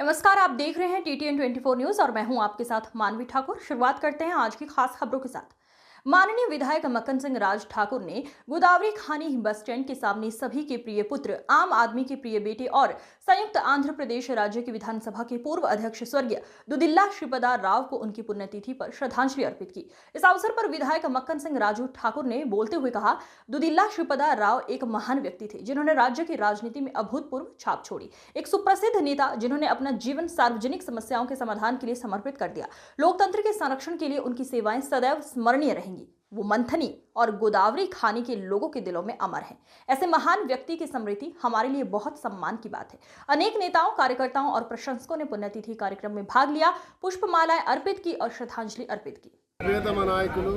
नमस्कार, आप देख रहे हैं TTN 24 न्यूज और मैं हूं आपके साथ मानवी ठाकुर। शुरुआत करते हैं आज की खास खबरों के साथ। माननीय विधायक मक्कन सिंह राज ठाकुर ने गोदावरी खानी बस स्टैंड के सामने सभी के प्रिय पुत्र, आम आदमी के प्रिय बेटे और संयुक्त आंध्र प्रदेश राज्य की विधानसभा के पूर्व अध्यक्ष स्वर्गीय दुदिल्ला श्रीपदा राव को उनकी पुण्यतिथि पर श्रद्धांजलि अर्पित की। इस अवसर पर विधायक मक्कन सिंह राजू ठाकुर ने बोलते हुए कहा, दुदिल्ला श्रीपदा राव एक महान व्यक्ति थे जिन्होंने राज्य की राजनीति में अभूतपूर्व छाप छोड़ी। एक सुप्रसिद्ध नेता जिन्होंने अपना जीवन सार्वजनिक समस्याओं के समाधान के लिए समर्पित कर दिया। लोकतंत्र के संरक्षण के लिए उनकी सेवाएं सदैव स्मरणीय रहेंगी। वो मंथनी और गोदावरी खानी के लोगों के दिलों में अमर हैं। ऐसे महान व्यक्ति की स्मृति हमारे लिए बहुत सम्मान की बात है। अनेक नेताओं, कार्यकर्ताओं और प्रशंसकों ने पुण्यतिथि कार्यक्रम में भाग लिया, पुष्पमालाएं अर्पित की और श्रद्धांजलि अर्पित की। ప్రియతమ నాయకులు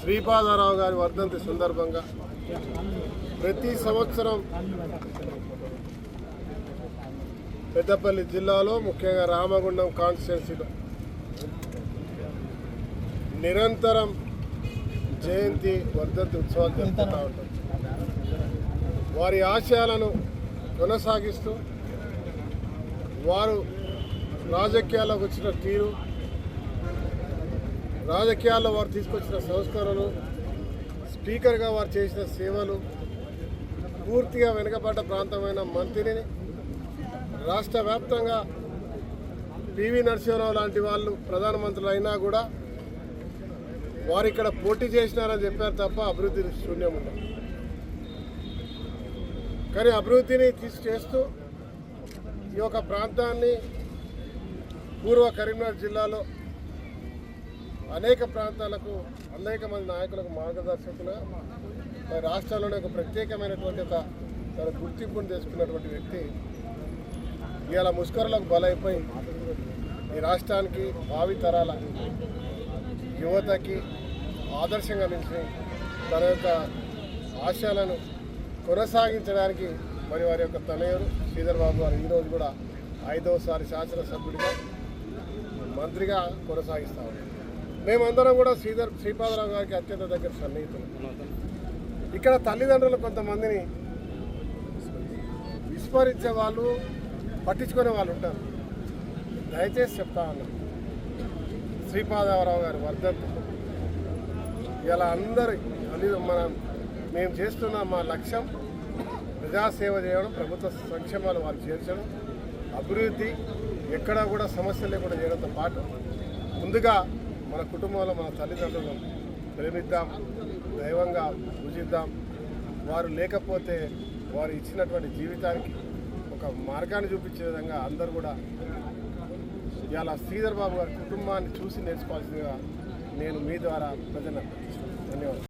శ్రీపాదరావు గారి వర్ధంతి సందర్భంగా ప్రతి సంవత్సరం పెద్దపల్లి జిల్లాలో ముఖ్యంగా రామగుండం కాన్స్టిట్యున్సీలో నిరంతరం జయంతి వర్ధంతి ఉత్సవాలు జరుపుతూ ఉంటాం. వారి ఆశయాలను కొనసాగిస్తూ వారు రాజకీయాల్లోకి వచ్చిన తీరు, రాజకీయాల్లో వారు తీసుకొచ్చిన సంస్కరణలు, స్పీకర్గా వారు చేసిన సేవలు, పూర్తిగా వెనుకబడ్డ ప్రాంతమైన మంత్రిని రాష్ట్ర వ్యాప్తంగా పివి నరసింహారావు లాంటి వాళ్ళు ప్రధానమంత్రులు అయినా కూడా వారు ఇక్కడ పోటీ చేసినారని చెప్పారు తప్ప అభివృద్ధి శూన్యం ఉంది. కానీ అభివృద్ధిని చేస్తూ ఈ యొక్క ప్రాంతాన్ని పూర్వ కరీంనగర్ జిల్లాలో అనేక ప్రాంతాలకు అనేక మంది నాయకులకు మార్గదర్శకులుగా రాష్ట్రాల్లోనే ఒక ప్రత్యేకమైనటువంటి ఒక తన గుర్తింపును తెచ్చుకున్నటువంటి వ్యక్తి ఇవాళ ముష్కరులకు బలైపోయి ఈ రాష్ట్రానికి భావి తరాల యువతకి ఆదర్శంగా నిలిచి తన యొక్క ఆశయాలను కొనసాగించడానికి మరి వారి యొక్క తనయుడు శ్రీధర్ బాబు గారు ఈరోజు కూడా 5వసారి శాసనసభ్యుడిగా మంత్రిగా కొనసాగిస్తా ఉన్నారు. మేమందరం కూడా శ్రీపాదరావు గారికి అత్యంత దగ్గర సన్నిహితులు. ఇక్కడ తల్లిదండ్రులు కొంతమందిని విస్మరించే వాళ్ళు, పట్టించుకునే వాళ్ళు ఉంటారు. దయచేసి చెప్తా ఉన్నాను, శ్రీపాదరావు గారి వర్ధంతి ఇలా అందరి మేము చేస్తున్న మా లక్ష్యం ప్రజాసేవ చేయడం, ప్రభుత్వ సంక్షేమాలు వారు చేర్చడం, అభివృద్ధి ఎక్కడా కూడా సమస్యలు లేకుండా చేయడంతో పాటు ముందుగా మన కుటుంబంలో మన తల్లిదండ్రులను ప్రేమిద్దాం, దైవంగా పూజిద్దాం. వారు లేకపోతే వారు ఇచ్చినటువంటి జీవితానికి ఒక మార్గాన్ని చూపించే విధంగా అందరూ కూడా ఇవాళ శ్రీధర్ బాబు గారి కుటుంబాన్ని చూసి నేర్చుకోవాల్సిందిగా నేను మీ ద్వారా ప్రజలను ధన్యవాదాలు.